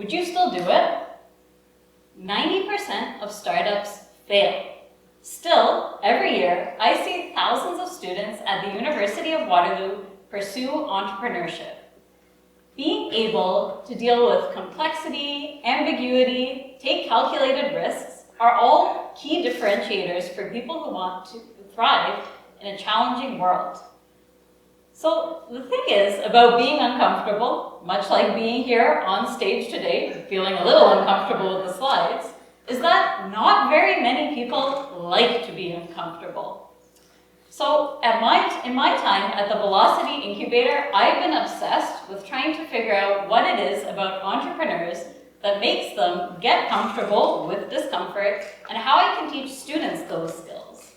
Would you still do it? 90% of startups fail. Still, every year, I see thousands of students at the University of Waterloo pursue entrepreneurship. Being able to deal with complexity, ambiguity, take calculated risks are all key differentiators for people who want to thrive in a challenging world. So the thing is about being uncomfortable, much like being here on stage today, feeling a little uncomfortable with the slides, is that not very many people like to be uncomfortable. So in my time at the Velocity Incubator, I've been obsessed with trying to figure out what it is about entrepreneurs that makes them get comfortable with discomfort and how I can teach students those skills.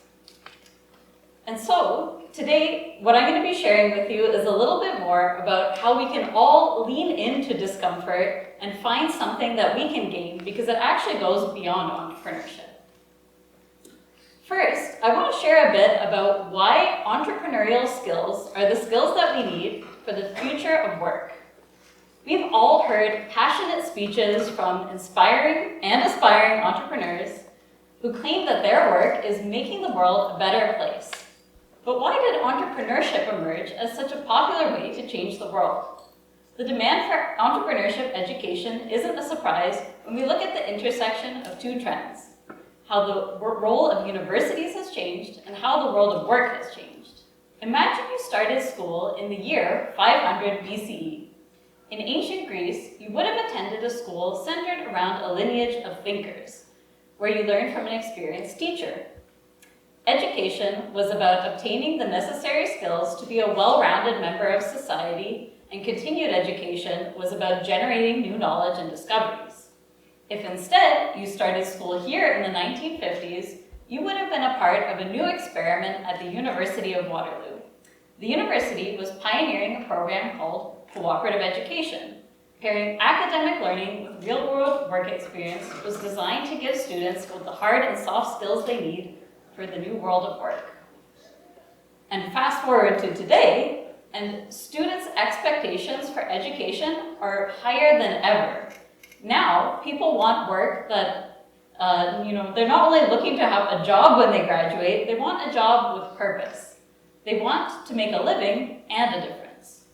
And so today, what I'm going to be sharing with you is a little bit more about how we can all lean into discomfort and find something that we can gain, because it actually goes beyond entrepreneurship. First, I want to share a bit about why entrepreneurial skills are the skills that we need for the future of work. We've all heard passionate speeches from inspiring and aspiring entrepreneurs who claim that their work is making the world a better place. But why did entrepreneurship emerge as such a popular way to change the world? The demand for entrepreneurship education isn't a surprise when we look at the intersection of two trends: how the role of universities has changed and how the world of work has changed. Imagine you started school in the year 500 BCE. In ancient Greece, you would have attended a school centered around a lineage of thinkers, where you learned from an experienced teacher. Education was about obtaining the necessary skills to be a well-rounded member of society, and continued education was about generating new knowledge and discoveries. If instead you started school here in the 1950s, you would have been a part of a new experiment at the University of Waterloo. The university was pioneering a program called cooperative education. Pairing academic learning with real-world work experience was designed to give students both the hard and soft skills they need for the new world of work. And fast forward to today, and students' expectations for education are higher than ever. Now, people want work that, they're not only looking to have a job when they graduate, they want a job with purpose. They want to make a living and a difference.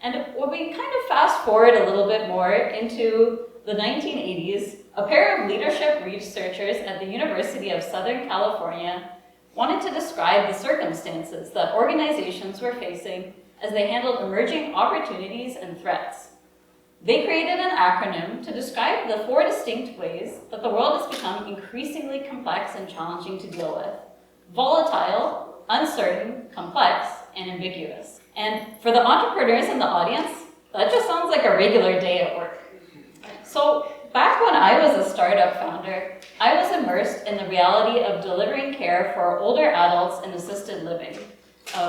And when we kind of fast forward a little bit more into the 1980s, a pair of leadership researchers at the University of Southern California wanted to describe the circumstances that organizations were facing as they handled emerging opportunities and threats. They created an acronym to describe the 4 distinct ways that the world has become increasingly complex and challenging to deal with: volatile, uncertain, complex, and ambiguous. And for the entrepreneurs in the audience, that just sounds like a regular day at work. So back when I was a startup founder, I was immersed in the reality of delivering care for older adults in assisted living.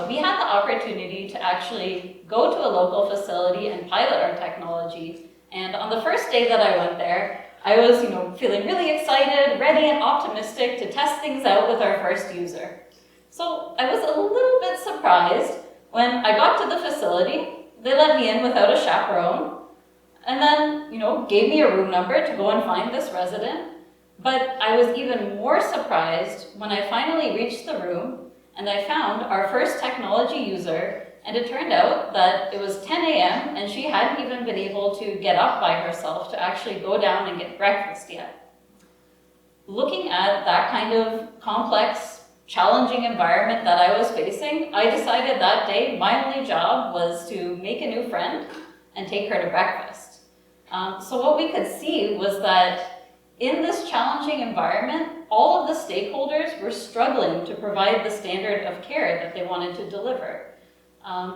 We had the opportunity to actually go to a local facility and pilot our technology. And on the first day that I went there, I was, feeling really excited, ready, and optimistic to test things out with our first user. So I was a little bit surprised when I got to the facility. They let me in without a chaperone, and then, gave me a room number to go and find this resident. But I was even more surprised when I finally reached the room and I found our first technology user, and it turned out that it was 10 a.m. and she hadn't even been able to get up by herself to actually go down and get breakfast yet. Looking at that kind of complex, challenging environment that I was facing, I decided that day my only job was to make a new friend and take her to breakfast. So what we could see was that in this challenging environment, all of the stakeholders were struggling to provide the standard of care that they wanted to deliver.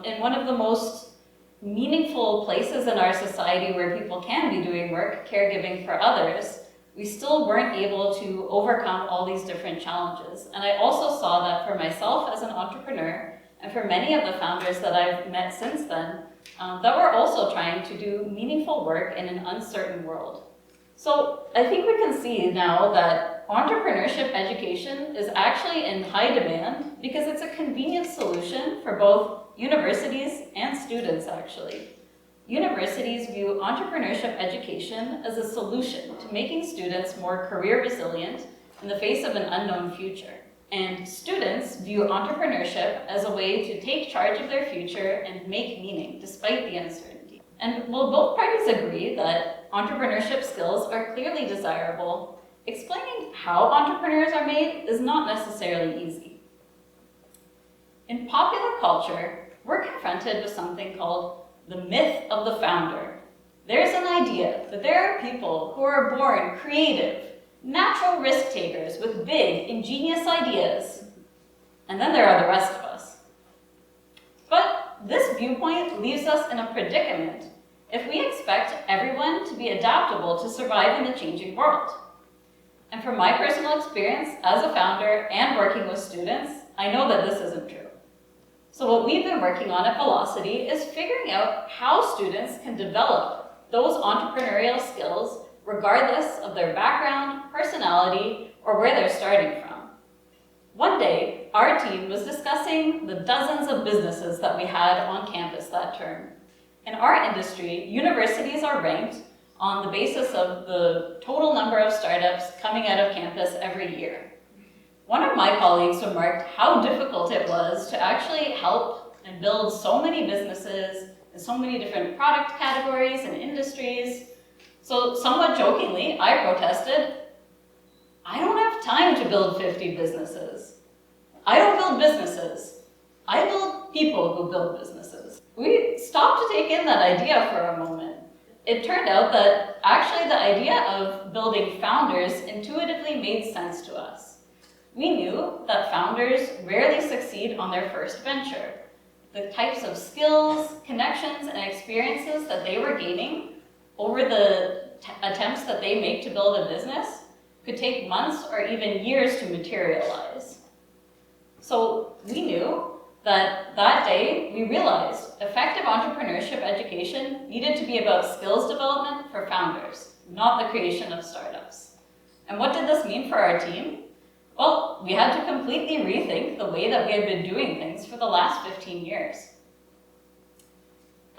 In one of the most meaningful places in our society where people can be doing work, caregiving for others, we still weren't able to overcome all these different challenges. And I also saw that for myself as an entrepreneur, and for many of the founders that I've met since then, that we're also trying to do meaningful work in an uncertain world. So I think we can see now that entrepreneurship education is actually in high demand because it's a convenient solution for both universities and students, actually. universities view entrepreneurship education as a solution to making students more career resilient in the face of an unknown future. And students view entrepreneurship as a way to take charge of their future and make meaning despite the uncertainty. And while both parties agree that entrepreneurship skills are clearly desirable, explaining how entrepreneurs are made is not necessarily easy. In popular culture, we're confronted with something called the myth of the founder. There's an idea that there are people who are born creative, natural risk takers with big, ingenious ideas, and then there are the rest of us. But this viewpoint leaves us in a predicament if we expect everyone to be adaptable to survive in the changing world. And from my personal experience as a founder and working with students, I know that this isn't true. So what we've been working on at Velocity is figuring out how students can develop those entrepreneurial skills regardless of their background, personality, or where they're starting from. One day, our team was discussing the dozens of businesses that we had on campus that term. In our industry, universities are ranked on the basis of the total number of startups coming out of campus every year. One of my colleagues remarked how difficult it was to actually help and build so many businesses in so many different product categories and industries. So somewhat jokingly, I protested, I don't have time to build 50 businesses. I don't build businesses. I build people who build businesses. We stopped to take in that idea for a moment. It turned out that actually the idea of building founders intuitively made sense to us. We knew that founders rarely succeed on their first venture. The types of skills, connections, and experiences that they were gaining over the attempts that they make to build a business could take months or even years to materialize. So we knew that day we realized effective entrepreneurship education needed to be about skills development for founders, not the creation of startups. And what did this mean for our team? Well, we had to completely rethink the way that we had been doing things for the last 15 years.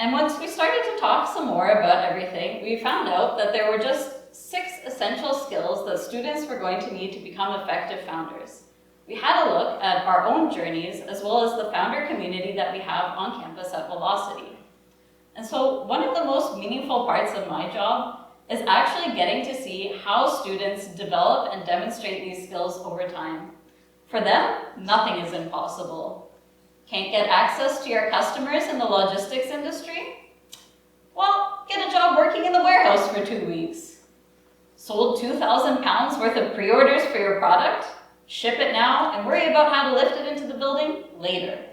And once we started to talk some more about everything, we found out that there were just 6 essential skills that students were going to need to become effective founders. We had a look at our own journeys as well as the founder community that we have on campus at Velocity. And so one of the most meaningful parts of my job is actually getting to see how students develop and demonstrate these skills over time. For them, nothing is impossible. Can't get access to your customers in the logistics industry? Well, get a job working in the warehouse for 2 weeks. Sold 2,000 pounds worth of pre-orders for your product? Ship it now and worry about how to lift it into the building later.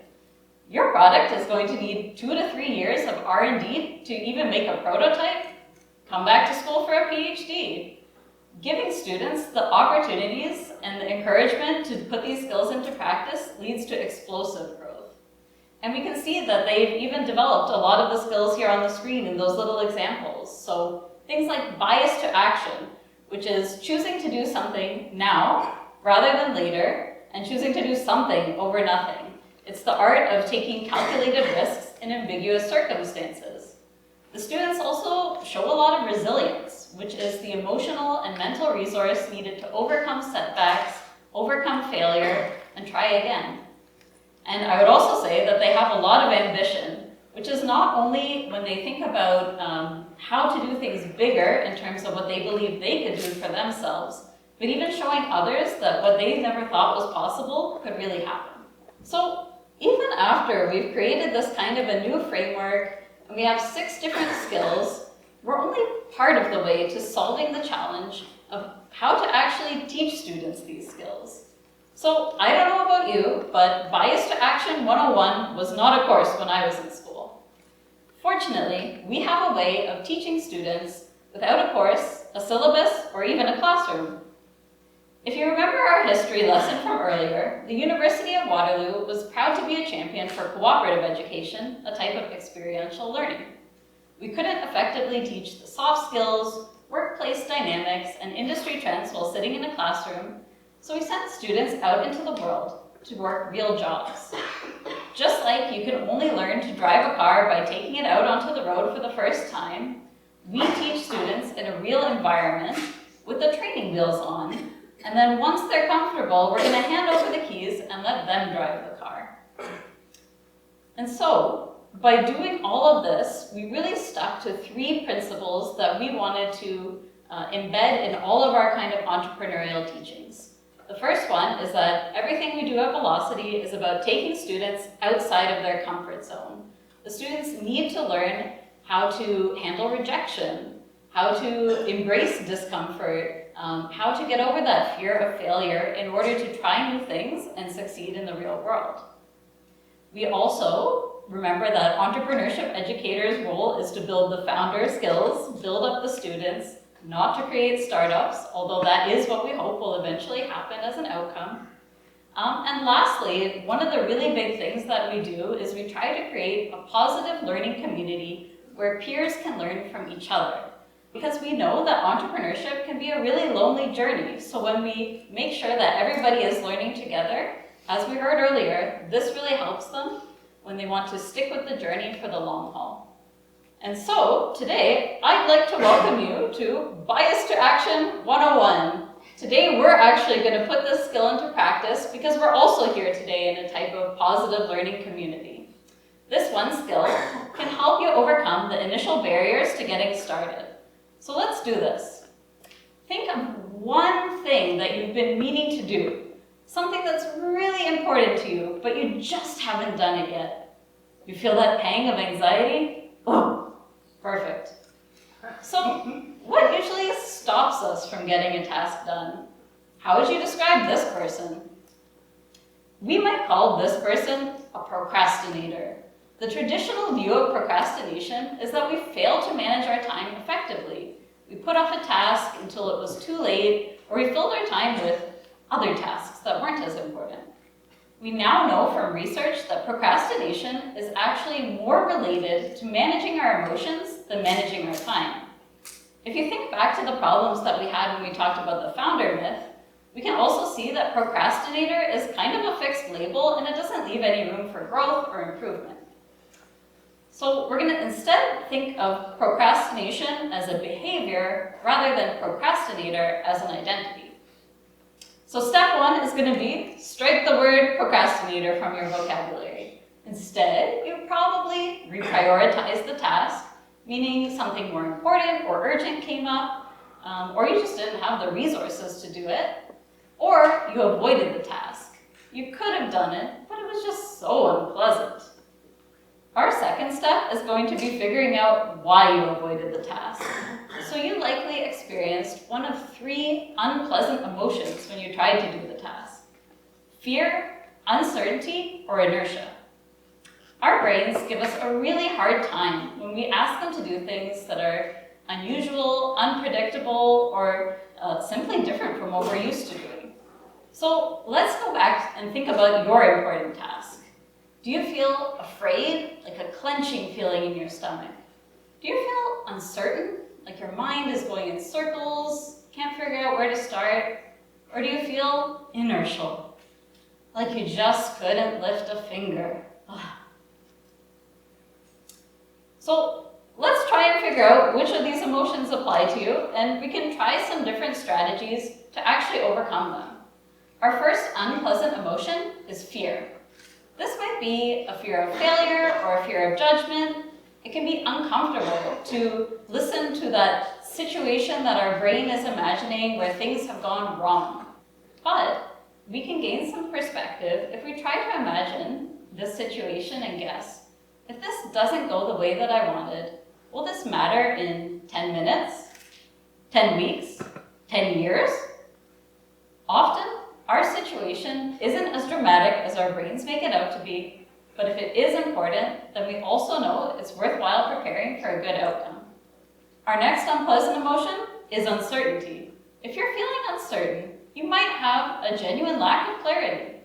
Your product is going to need 2 to 3 years of R&D to even make a prototype? Come back to school for a PhD. Giving students the opportunities and the encouragement to put these skills into practice leads to explosive growth. And we can see that they've even developed a lot of the skills here on the screen in those little examples. So things like bias to action, which is choosing to do something now rather than later, and choosing to do something over nothing. It's the art of taking calculated risks in ambiguous circumstances. The students also show a lot of resilience, which is the emotional and mental resource needed to overcome setbacks, overcome failure, and try again. And I would also say that they have a lot of ambition, which is not only when they think about how to do things bigger in terms of what they believe they could do for themselves, but even showing others that what they never thought was possible could really happen. So even after we've created this kind of a new framework, and we have 6 different skills, we're only part of the way to solving the challenge of how to actually teach students these skills. So I don't know about you, but Bias to Action 101 was not a course when I was in school. Fortunately, we have a way of teaching students without a course, a syllabus, or even a classroom. If you remember our history lesson from earlier, the University of Waterloo was proud to be a champion for cooperative education, a type of experiential learning. We couldn't effectively teach the soft skills, workplace dynamics, and industry trends while sitting in a classroom, so we sent students out into the world to work real jobs. Just like you can only learn to drive a car by taking it out onto the road for the first time, we teach students in a real environment with the training wheels on. And then once they're comfortable, we're going to hand over the keys and let them drive the car. And so, by doing all of this, we really stuck to 3 principles that we wanted to embed in all of our kind of entrepreneurial teachings. The first one is that everything we do at Velocity is about taking students outside of their comfort zone. The students need to learn how to handle rejection, how to embrace discomfort, how to get over that fear of failure in order to try new things and succeed in the real world. We also remember that entrepreneurship educators' role is to build the founder skills, build up the students, not to create startups, although that is what we hope will eventually happen as an outcome. And lastly, one of the really big things that we do is we try to create a positive learning community where peers can learn from each other. Because we know that entrepreneurship can be a really lonely journey. So when we make sure that everybody is learning together, as we heard earlier, this really helps them when they want to stick with the journey for the long haul. And so today, I'd like to welcome you to Bias to Action 101. Today, we're actually going to put this skill into practice because we're also here today in a type of positive learning community. This one skill can help you overcome the initial barriers to getting started. So let's do this. Think of one thing that you've been meaning to do, something that's really important to you, but you just haven't done it yet. You feel that pang of anxiety? Oh, perfect. So what usually stops us from getting a task done? How would you describe this person? We might call this person a procrastinator. The traditional view of procrastination is that we fail to manage our time effectively. We put off a task until it was too late, or we filled our time with other tasks that weren't as important. We now know from research that procrastination is actually more related to managing our emotions than managing our time. If you think back to the problems that we had when we talked about the founder myth, we can also see that procrastinator is kind of a fixed label and it doesn't leave any room for growth or improvement. So we're going to instead think of procrastination as a behavior rather than procrastinator as an identity. So step 1 is going to be strike the word procrastinator from your vocabulary. Instead, you probably reprioritize the task, meaning something more important or urgent came up, or you just didn't have the resources to do it, or you avoided the task. You could have done it, but it was just so unpleasant. Our second step is going to be figuring out why you avoided the task. So you likely experienced one of 3 unpleasant emotions when you tried to do the task: fear, uncertainty, or inertia. Our brains give us a really hard time when we ask them to do things that are unusual, unpredictable, or simply different from what we're used to doing. So let's go back and think about your important task. Do you feel afraid, like a clenching feeling in your stomach? Do you feel uncertain, like your mind is going in circles, can't figure out where to start? Or do you feel inertial, like you just couldn't lift a finger? Ugh. So let's try and figure out which of these emotions apply to you, and we can try some different strategies to actually overcome them. Our first unpleasant emotion is fear. This might be a fear of failure or a fear of judgment. It can be uncomfortable to listen to that situation that our brain is imagining where things have gone wrong. But we can gain some perspective if we try to imagine this situation and guess, if this doesn't go the way that I wanted, will this matter in 10 minutes, 10 weeks, 10 years? Often, our situation isn't as dramatic as our brains make it out to be, but if it is important, then we also know it's worthwhile preparing for a good outcome. Our next unpleasant emotion is uncertainty. If you're feeling uncertain, you might have a genuine lack of clarity.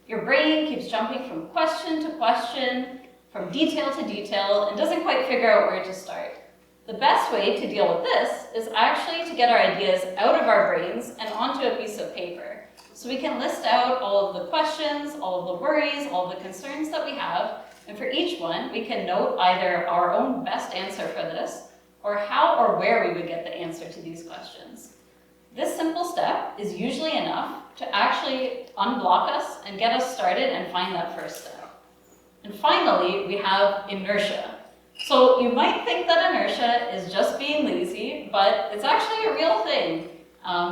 Your brain keeps jumping from question to question, from detail to detail, and doesn't quite figure out where to start. The best way to deal with this is actually to get our ideas out of our brains and onto a piece of paper. So we can list out all of the questions, all of the worries, all of the concerns that we have, and for each one, we can note either our own best answer for this, or how or where we would get the answer to these questions. This simple step is usually enough to actually unblock us and get us started and find that first step. And finally, we have inertia. So you might think that inertia is just being lazy, but it's actually a real thing.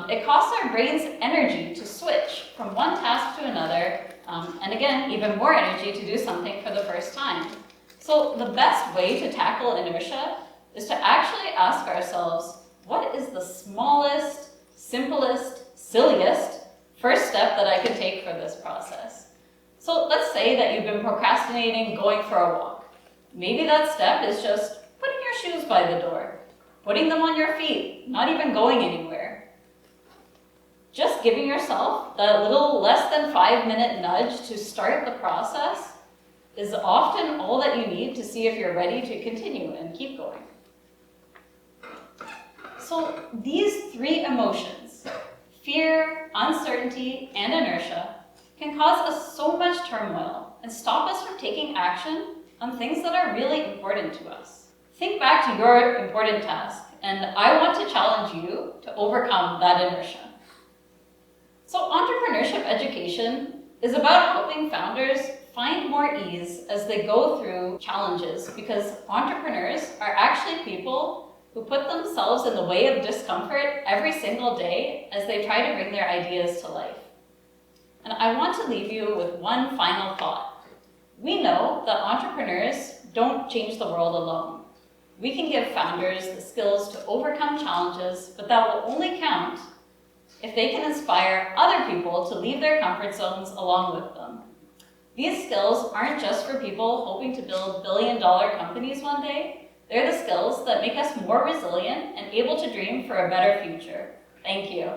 It costs our brains energy to switch from one task to another, and again, even more energy to do something for the first time. So the best way to tackle inertia is to actually ask ourselves, what is the smallest, simplest, silliest first step that I could take for this process? So let's say that you've been procrastinating going for a walk. Maybe that step is just putting your shoes by the door, putting them on your feet, not even going anywhere. Just giving yourself that little less than 5-minute nudge to start the process is often all that you need to see if you're ready to continue and keep going. So these three emotions, fear, uncertainty, and inertia, can cause us so much turmoil and stop us from taking action on things that are really important to us. Think back to your important task, and I want to challenge you to overcome that inertia. So entrepreneurship education is about helping founders find more ease as they go through challenges, because entrepreneurs are actually people who put themselves in the way of discomfort every single day as they try to bring their ideas to life. And I want to leave you with one final thought. We know that entrepreneurs don't change the world alone. We can give founders the skills to overcome challenges, but that will only count if they can inspire other people to leave their comfort zones along with them. These skills aren't just for people hoping to build billion-dollar companies one day. They're the skills that make us more resilient and able to dream for a better future. Thank you.